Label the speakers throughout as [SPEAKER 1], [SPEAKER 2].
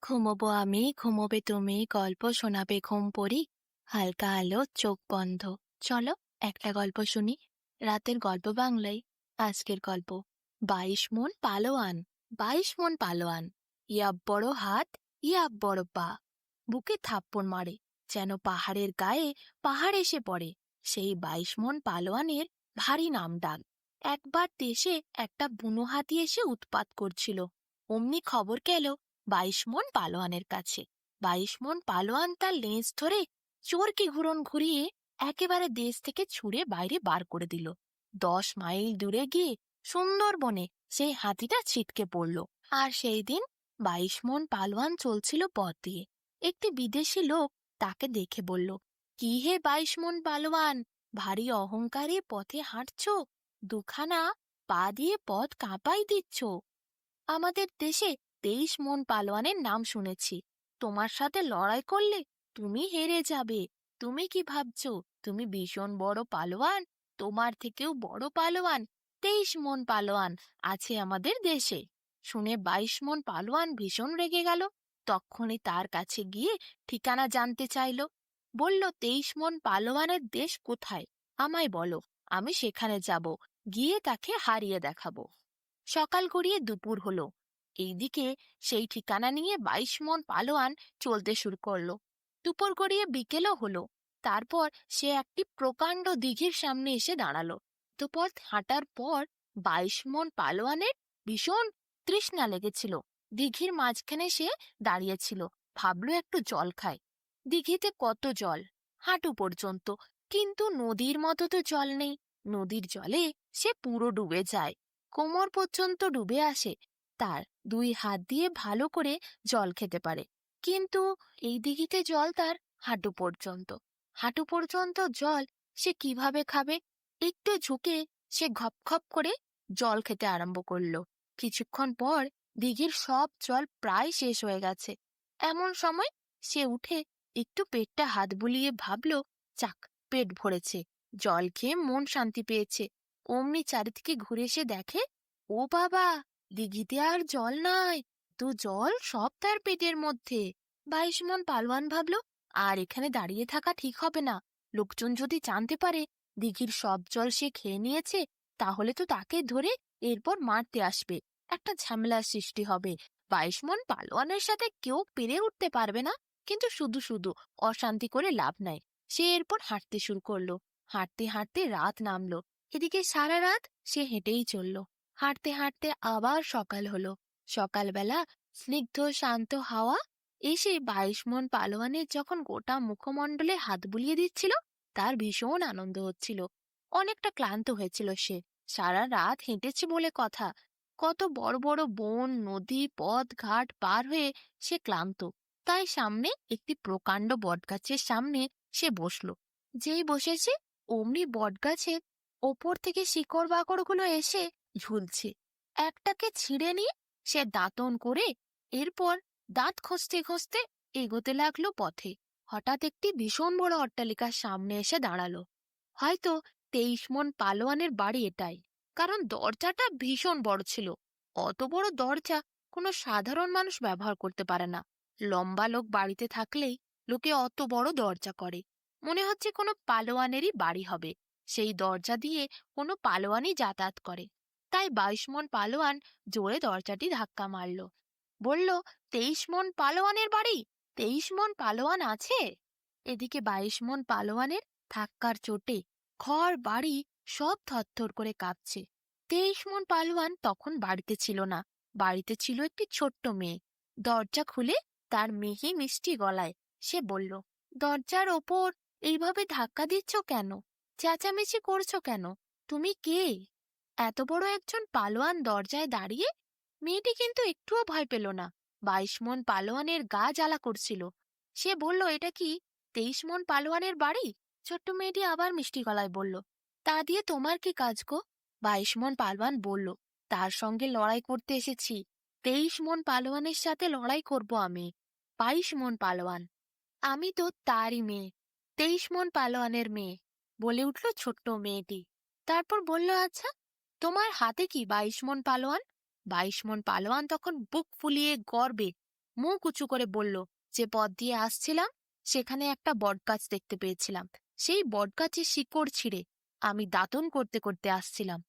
[SPEAKER 1] ঘুমোবো আমি, ঘুমোবে তুমি, গল্প শোনাবে ঘুম পড়ি, হালকা আলো চোখ বন্ধ। চলো একটা গল্প শুনি। রাতের গল্প বাংলায়। আজকের গল্প 22 মন পালোয়ান। 22 মন পালোয়ান, ইয়া বড় হাত, ইয়া বড় পা। বুকে থাপ্পড় মারে, যেন পাহাড়ের গায়ে পাহাড় এসে পড়ে। সেই 22 মন পালোয়ানের ভারী নাম ডাক। একবার দেশে একটা বুনো হাতি এসে উৎপাত করছিল। অমনি খবর গেল 22 মন পালোয়ানের কাছে। 22 মন পালোয়ান তার লেজ ধরে চোরকে ঘুরন ঘুরিয়ে একেবারে দেশ থেকে ছুঁড়ে বাইরে বার করে দিল। 10 মাইল দূরে গিয়ে সুন্দরবনে সেই হাতিটা ছিটকে পড়ল। আর সেই দিন 22 মন পালোয়ান চলছিল পথ দিয়ে। একটি বিদেশি লোক তাকে দেখে বলল, কি হে 22 মন পালোয়ান, ভারী অহংকারে পথে হাঁটছো, দুখানা পা দিয়ে পথ কাঁপাই দিচ্ছ। আমাদের দেশে 23 মন পালোয়ানের নাম শুনেছি। তোমার সাথে লড়াই করলে তুমি হেরে যাবে। তুমি কি ভাবছো তুমি ভীষণ বড় পালোয়ান? তোমার থেকেও বড় পালোয়ান 23 মন পালোয়ান আছে আমাদের দেশে। শুনে 22 মন পালোয়ান ভীষণ রেগে গেল। তক্ষুনি তার কাছে গিয়ে ঠিকানা জানতে চাইল। বলল, 23 মন পালোয়ানের দেশ কোথায়? আমায় বলো, আমি সেখানে যাব, গিয়ে তাকে হারিয়ে দেখাবো। সকাল গড়িয়ে দুপুর হলো। এইদিকে সেই ঠিকানা নিয়ে 22 মন পালোয়ান চলতে শুরু করলো। দুপুর গড়িয়ে বিকেলও হলো। তারপর সে একটি প্রকাণ্ড দিঘির সামনে এসে দাঁড়ালো। দুপথ হাঁটার পর 22 মন পালোয়ানের ভীষণ তৃষ্ণা লেগেছিল। দিঘির মাঝখানে সে দাঁড়িয়েছিল, ভাবলো একটু জল খায়। দিঘিতে কত জল, হাঁটু পর্যন্ত, কিন্তু নদীর মতো তো জল নেই। নদীর জলে সে পুরো ডুবে যায়, কোমর পর্যন্ত ডুবে আসে। তার 2 হাত দিয়ে ভালো করে জল খেতে পারে, কিন্তু এই দিঘিতে জল তার হাঁটু পর্যন্ত। হাঁটু পর্যন্ত জল সে কিভাবে খাবে? একটু ঝুঁকে সে ঘপ ঘপ করে জল খেতে আরম্ভ করলো। কিছুক্ষণ পর দিঘির সব জল প্রায় শেষ হয়ে গেছে। এমন সময় সে উঠে একটু পেটটা হাত বুলিয়ে ভাবলো, যাক, পেট ভরেছে, জল খেয়ে মন শান্তি পেয়েছে। অমনি চারিদিকে ঘুরে এসে দেখে, ও বাবা, দিঘিতে আর জল নাই, তো জল সব তার পেটের মধ্যে। 22 মন পালোয়ান ভাবলো, আর এখানে দাঁড়িয়ে থাকা ঠিক হবে না। লোকজন যদি জানতে পারে দিঘির সব জল সে খেয়ে নিয়েছে, তাহলে তো তাকে ধরে এরপর মারতে আসবে, একটা ঝামেলার সৃষ্টি হবে। 22 মন পালোয়ানের সাথে কেউ পেরে উঠতে পারবে না, কিন্তু শুধু শুধু অশান্তি করে লাভ নাই। সে এরপর হাঁটতে শুরু করলো। হাঁটতে হাঁটতে রাত নামলো। এদিকে সারা রাত সে হেঁটেই চলল। হাঁটতে হাঁটতে আবার সকাল হলো। সকালবেলা স্নিগ্ধ শান্ত হাওয়া এসে 22 মন পালোয়ানের যখন গোটা মুখমণ্ডলে হাত বুলিয়ে দিচ্ছিল, তার ভীষণ আনন্দ হচ্ছিল। অনেকটা ক্লান্ত হয়েছিল সে, সারা রাত হেঁটেছে বলে কথা। কত বড় বড় বন, নদী, পথ ঘাট পার হয়ে সে ক্লান্ত। তাই সামনে একটি প্রকাণ্ড বটগাছের সামনে সে বসলো। যেই বসেছে, অমনি বটগাছের ওপর থেকে শিকড় বাকড়গুলো এসে ঝুলছে। একটাকে ছিঁড়ে নিয়ে সে দাঁতন করে এরপর দাঁত ঘষতে ঘষতে এগোতে লাগলো পথে। হঠাৎ একটি ভীষণ বড় অট্টালিকার সামনে এসে দাঁড়ালো। হয়তো 23 মন পালোয়ানের বাড়ি এটাই, কারণ দরজাটা ভীষণ বড় ছিল। অত বড় দরজা কোনো সাধারণ মানুষ ব্যবহার করতে পারে না। লম্বা লোক বাড়িতে থাকলেই লোকে অত বড় দরজা করে। মনে হচ্ছে কোনো পালোয়ানেরই বাড়ি হবে। সেই দরজা দিয়ে কোনো পালোয়ানই যাতায়াত করে। তাই 22 মন পালোয়ান জোরে দরজাটি ধাক্কা মারল। বলল, 23 মন পালোয়ানের বাড়ি? 23 মন পালোয়ান আছে? এদিকে 22 মন পালোয়ানের ধাক্কার চোটে ঘর বাড়ি সব থরথর করে কাঁপছে। 23 মন পালোয়ান তখন বাড়িতে ছিল না। বাড়িতে ছিল একটি ছোট্ট মেয়ে। দরজা খুলে তার মিহি মিষ্টি গলায় সে বলল, দরজার ওপর এইভাবে ধাক্কা দিচ্ছ কেন? চেঁচামেচি করছো কেন? তুমি কে? এত বড় একজন পালোয়ান দরজায় দাঁড়িয়ে। মেয়েটি কিন্তু একটুও ভয় পেল না। 22 মন পালোয়ানের গা জ্বালা করছিল। সে বলল, এটা কি 23 মন পালোয়ানের বাড়ি? ছোট্ট মেয়েটি আবার মিষ্টি গলায় বলল, তা দিয়ে তোমার কি কাজ গো? 22 মন পালোয়ান বলল, তার সঙ্গে লড়াই করতে এসেছি। 23 মন পালোয়ানের সাথে লড়াই করব আমি। 22 মন পালোয়ান, আমি তো তারই মেয়ে, 23 মন পালোয়ানের মেয়ে, বলে উঠল ছোট্ট মেয়েটি। তারপর বলল, আচ্ছা, তোমার হাতে কি 22 মন পালোয়ান? 22 মন পালোয়ান তখন বুক ফুলিয়ে গর্বে মুখ উঁচু করে বলল, যে পথ দিয়ে আসছিলাম সেখানে একটা বটগাছ দেখতে পেয়েছিলাম। সেই বটগাছের শিকড় ছিঁড়ে আমি দাতন করতে করতে আসছিলাম।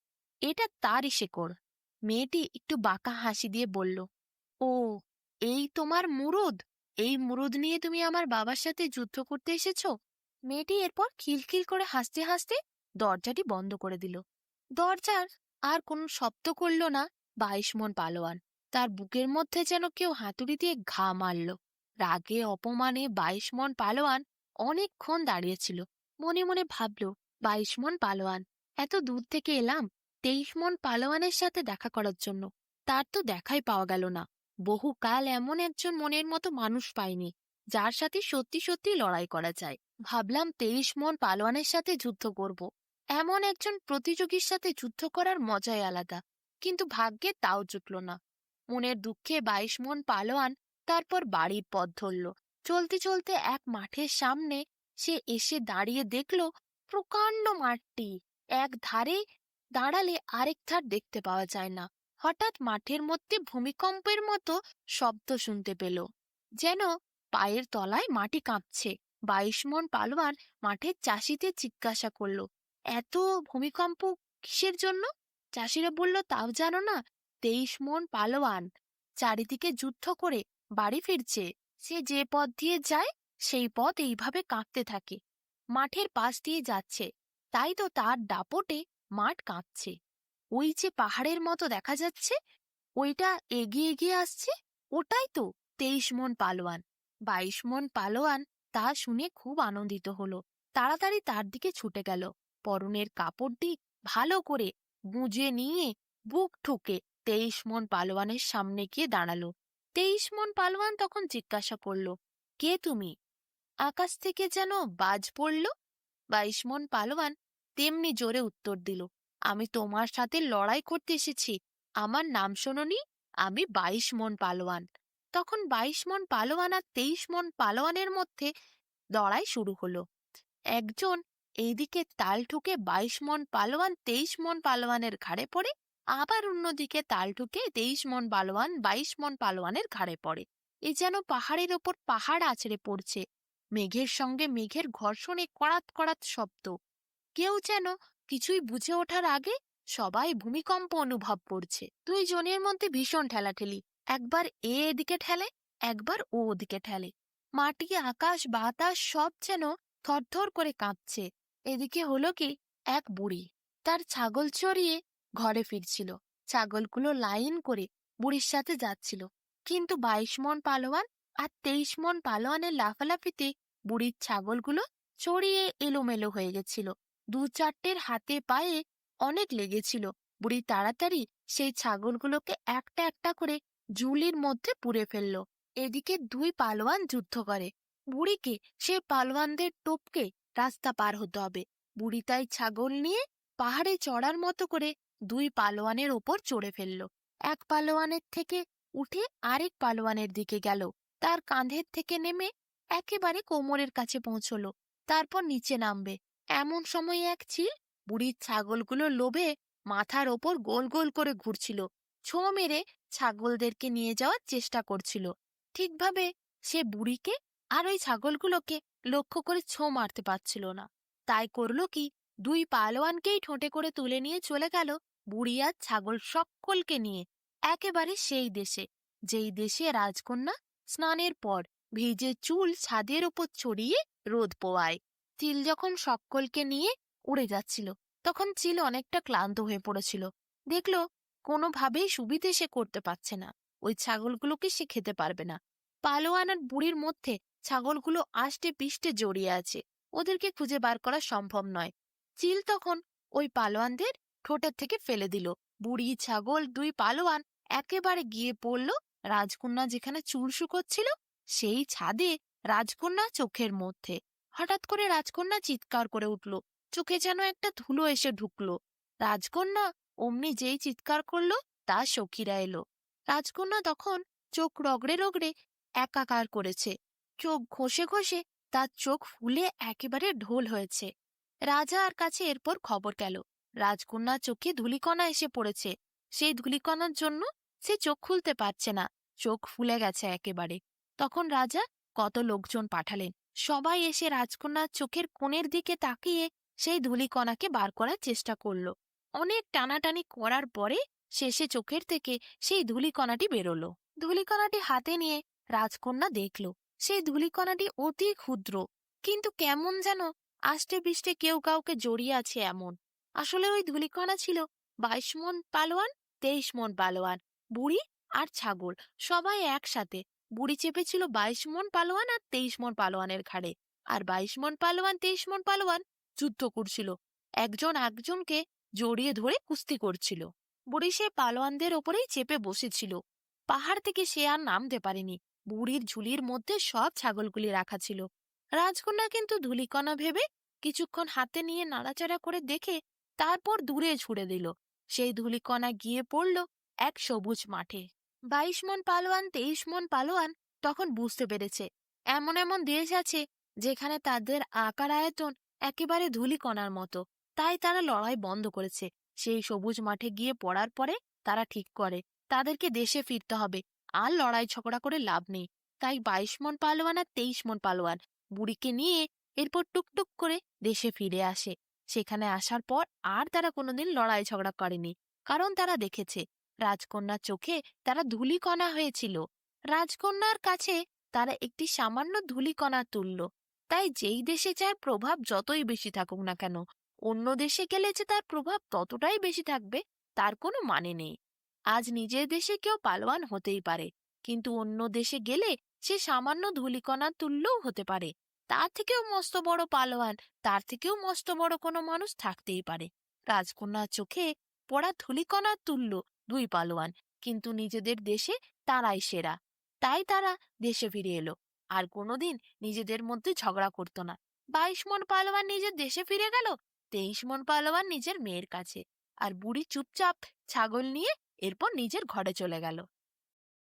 [SPEAKER 1] এটা তারই শিকড়। মেয়েটি একটু বাঁকা হাসি দিয়ে বলল, ও, এই তোমার মুরুদ? এই মুরুদ নিয়ে তুমি আমার বাবার সাথে যুদ্ধ করতে এসেছো? মেয়েটি এরপর খিলখিল করে হাসতে হাসতে দরজাটি বন্ধ করে দিল। দরজার আর কোনো শব্দ করল না 22 মন পালোয়ান। তার বুকের মধ্যে যেন কেউ হাতুড়ি দিয়ে ঘা মারল। রাগে অপমানে 22 মন পালোয়ান অনেকক্ষণ দাঁড়িয়েছিল। মনে মনে ভাবল, 22 মন পালোয়ান, এত দূর থেকে এলাম 23 মন পালোয়ানের সাথে দেখা করার জন্য। তার তো দেখাই পাওয়া গেল না। বহুকাল এমন একজন মনের মতো মানুষ পাইনি যার সাথে সত্যি সত্যি লড়াই করা যায়। ভাবলাম 23 মন পালোয়ানের সাথে যুদ্ধ করব। এমন একজন প্রতিযোগীর সাথে যুদ্ধ করার মজাই আলাদা। কিন্তু ভাগ্যে তাও জুটল না। মনের দুঃখে 22 মন পালোয়ান তারপর বাড়ির পথ ধরল। চলতে চলতে এক মাঠের সামনে সে এসে দাঁড়িয়ে দেখল প্রকাণ্ড মাঠটি এক ধারে দাঁড়ালে আরেক ধার দেখতে পাওয়া যায় না। হঠাৎ মাঠের মধ্যে ভূমিকম্পের মতো শব্দ শুনতে পেল, যেন পায়ের তলায় মাটি কাঁপছে। 22 মন পালোয়ান মাঠের চাষিদের জিজ্ঞাসা করলো, এত ভূমিকম্প কিসের জন্য? চাষিরা বলল, তাও জানো না? 23 মন পালোয়ান চারিদিকে যুদ্ধ করে বাড়ি ফিরছে। সে যে পথ দিয়ে যায় সেই পথ এইভাবে কাঁপতে থাকে। মাঠের পাশ দিয়ে যাচ্ছে, তাই তো তার দাপটে মাঠ কাঁপছে। ওই যে পাহাড়ের মতো দেখা যাচ্ছে, ওইটা এগিয়ে এগিয়ে আসছে, ওটাই তো 23 মন পালোয়ান। 22 মন পালোয়ান তা শুনে খুব আনন্দিত হলো। তাড়াতাড়ি তার দিকে ছুটে গেল। পরনের কাপড়টি ভালো করে গুঁজে নিয়ে বুক ঠুকে 23 মন পালোয়ানের সামনে গিয়ে দাঁড়ালো। 23 মন পালোয়ান তখন জিজ্ঞাসা করলো, কে তুমি? আকাশ থেকে যেন বাজ পড়ল। 22 মন পালোয়ান তেমনি জোরে উত্তর দিল, আমি তোমার সাথে লড়াই করতে এসেছি। আমার নাম শোনোনি? আমি 22 মন পালোয়ান। তখন 22 মন পালোয়ান আর 23 মন পালোয়ানের মধ্যে লড়াই শুরু হলো। একজন এইদিকে তাল ঠুকে 22 মন পালোয়ান 23 মন পালোয়ানের ঘাড়ে পড়ে, আবার অন্যদিকে তাল ঠুকে 23 মন পালোয়ান 22 মন পালোয়ানের ঘাড়ে পড়ে। এ যেন পাহাড়ের ওপর পাহাড় আছড়ে পড়ছে। মেঘের সঙ্গে মেঘের ঘর্ষণে কড়াত কড়াত শব্দ। কেউ যেন কিছুই বুঝে ওঠার আগে সবাই ভূমিকম্প অনুভব করছে। দুই জনের মধ্যে ভীষণ ঠেলাঠেলি। একবার এ এদিকে ঠেলে, একবার ও ওদিকে ঠেলে। মাটি আকাশ বাতাস সব যেন থরথর করে কাঁপছে। এদিকে হলো কি, এক বুড়ি তার ছাগল চড়িয়ে ঘরে ফিরছিল। ছাগলগুলো লাইন করে বুড়ির সাথে যাচ্ছিল, কিন্তু 22 মন পালোয়ান আর 23 মন পালোয়ানের লাফালাফিতে বুড়ির ছাগলগুলো চড়িয়ে এলোমেলো হয়ে গেছিল। দু চারটের হাতে পায়ে অনেক লেগেছিল। বুড়ি তাড়াতাড়ি সেই ছাগলগুলোকে একটা একটা করে ঝুলির মধ্যে পুরে ফেলল। এদিকে দুই পালোয়ান যুদ্ধ করে। বুড়িকে সে পালোয়ানদের টপকে রাস্তা পার হতে হবে। বুড়ি তাই ছাগল নিয়ে পাহাড়ে চড়ার মতো করে দুই পালোয়ানের ওপর চড়ে ফেলল। এক পালোয়ানের থেকে উঠে আরেক পালোয়ানের দিকে গেল। তার কাঁধের থেকে নেমে একেবারে কোমরের কাছে পৌঁছলো। তারপর নিচে নামবে এমন সময় এক চিল বুড়ির ছাগলগুলো লোভে মাথার ওপর গোল গোল করে ঘুরছিল। ছোঁ মেরে ছাগলদেরকে নিয়ে যাওয়ার চেষ্টা করছিল। ঠিকভাবে সে বুড়িকে আর ওই ছাগলগুলোকে লক্ষ্য করে ছোঁ মারতে পারছিল না। তাই করলো কি, দুই পালোয়ানকেই ঠোঁটে করে তুলে নিয়ে চলে গেল বুড়ি আর ছাগল সকলকে নিয়ে একেবারে সেই দেশে, যেই দেশে রাজকন্যা স্নানের পর ভিজে চুল ছাদের ওপর ছড়িয়ে রোদ পোয়ায়। চিল যখন সকলকে নিয়ে উড়ে যাচ্ছিল, তখন চিল অনেকটা ক্লান্ত হয়ে পড়েছিল। দেখলো কোনোভাবেই সুবিধে সে করতে পারছে না। ওই ছাগলগুলোকে সে খেতে পারবে না। পালোয়ান আর বুড়ির মধ্যে ছাগলগুলো আষ্টে পিষ্টে জড়িয়ে আছে, ওদেরকে খুঁজে বার করা সম্ভব নয়। চিল তখন ওই পালোয়ানদের ঠোঁটের থেকে ফেলে দিল। বুড়ি ছাগল দুই পালোয়ান একেবারে গিয়ে পড়ল রাজকন্যা যেখানে চুল শুকোচ্ছিল সেই ছাদে রাজকন্যা চোখের মধ্যে। হঠাৎ করে রাজকন্যা চিৎকার করে উঠল, চোখে যেন একটা ধুলো এসে ঢুকলো। রাজকন্যা অমনি যেই চিৎকার করলো তার সখীরা এলো। রাজকন্যা তখন চোখ রগড়ে রগড়ে একাকার করেছে। চোখ ঘষে ঘষে তার চোখ ফুলে একেবারে ঢোল হয়েছে। রাজার কাছে এরপর খবর গেল রাজকন্যার চোখে ধূলিকণা এসে পড়েছে। সেই ধূলিকণার জন্য সে চোখ খুলতে পারছে না, চোখ ফুলে গেছে একেবারে। তখন রাজা কত লোকজন পাঠালেন। সবাই এসে রাজকন্যার চোখের কোণের দিকে তাকিয়ে সেই ধূলিকণাকে বার করার চেষ্টা করলো। অনেক টানাটানি করার পরে শেষে চোখের থেকে সেই ধূলিকণাটি বেরোলো। ধূলিকণাটি হাতে নিয়ে রাজকন্যা দেখলো সেই ধূলিকণাটি অতি ক্ষুদ্র, কিন্তু কেমন যেন আষ্টে পৃষ্ঠে কেউ কাউকে জড়িয়ে আছে এমন। আসলে ওই ধূলিকণা ছিল 22 মণ পালোয়ান, 23 মণ পালোয়ান, বুড়ি আর ছাগল সবাই একসাথে। বুড়ি চেপেছিল 22 মণ পালোয়ান আর 23 মণ পালোয়ানের ঘাড়ে, আর 22 মণ পালোয়ান 23 মণ পালোয়ান যুদ্ধ করছিল, একজন একজনকে জড়িয়ে ধরে কুস্তি করছিল। বুড়ি সে পালোয়ানদের ওপরেই চেপে বসেছিল। পাহাড় থেকে সে আর নামতে পারেনি। বুড়ির ঝুলির মধ্যে সব ছাগলগুলি রাখা ছিল। রাজকন্যা কিন্তু ধূলিকণা ভেবে কিছুক্ষণ হাতে নিয়ে নাড়াচাড়া করে দেখে তারপর দূরে ছুড়ে দিল। সেই ধূলিকণা গিয়ে পড়ল এক সবুজ মাঠে। 22 মণ পালোয়ান 23 মণ পালোয়ান তখন বুঝতে পেরেছে এমন এমন দেশ আছে যেখানে তাদের আকার আয়তন একেবারে ধূলিকণার মতো। তাই তারা লড়াই বন্ধ করেছে। সেই সবুজ মাঠে গিয়ে পড়ার পরে তারা ঠিক করে তাদেরকে দেশে ফিরতে হবে, আর লড়াই ঝগড়া করে লাভ নেই। তাই 22 মণ পালোয়ান আর 23 মণ পালোয়ান বুড়িকে নিয়ে এরপর টুকটুক করে দেশে ফিরে আসে। সেখানে আসার পর আর তারা কোনোদিন লড়াই ঝগড়া করেনি, কারণ তারা দেখেছে রাজকন্যার চোখে তারা ধূলিকণা হয়েছিল। রাজকন্যার কাছে তারা একটি সামান্য ধূলিকণা তুল্য। তাই যেই দেশে যার প্রভাব যতই বেশি থাকুক না কেন, অন্য দেশে গেলে যে তার প্রভাব ততটাই বেশি থাকবে তার কোনো মানে নেই। আজ নিজের দেশে কেউ পালোয়ান হতেই পারে, কিন্তু অন্য দেশে গেলে সে সামান্য ধূলিকণার তুল্যও হতে পারে। তার থেকেও মস্ত বড় পালোয়ান, তার থেকেও মস্ত বড় কোনো মানুষ থাকতেই পারে। রাজকন্যার চোখে পড়া ধূলিকণার তুল্য দুই পালোয়ান, কিন্তু নিজেদের দেশে তারাই সেরা। তাই তারা দেশে ফিরে এলো, আর কোনোদিন নিজেদের মধ্যে ঝগড়া করতো না। 22 মণ পালোয়ান নিজের দেশে ফিরে গেল, 23 মণ পালোয়ান নিজের মেয়ের কাছে, আর বুড়ি চুপচাপ ছাগল নিয়ে এরপর নিজের ঘরে চলে গেল।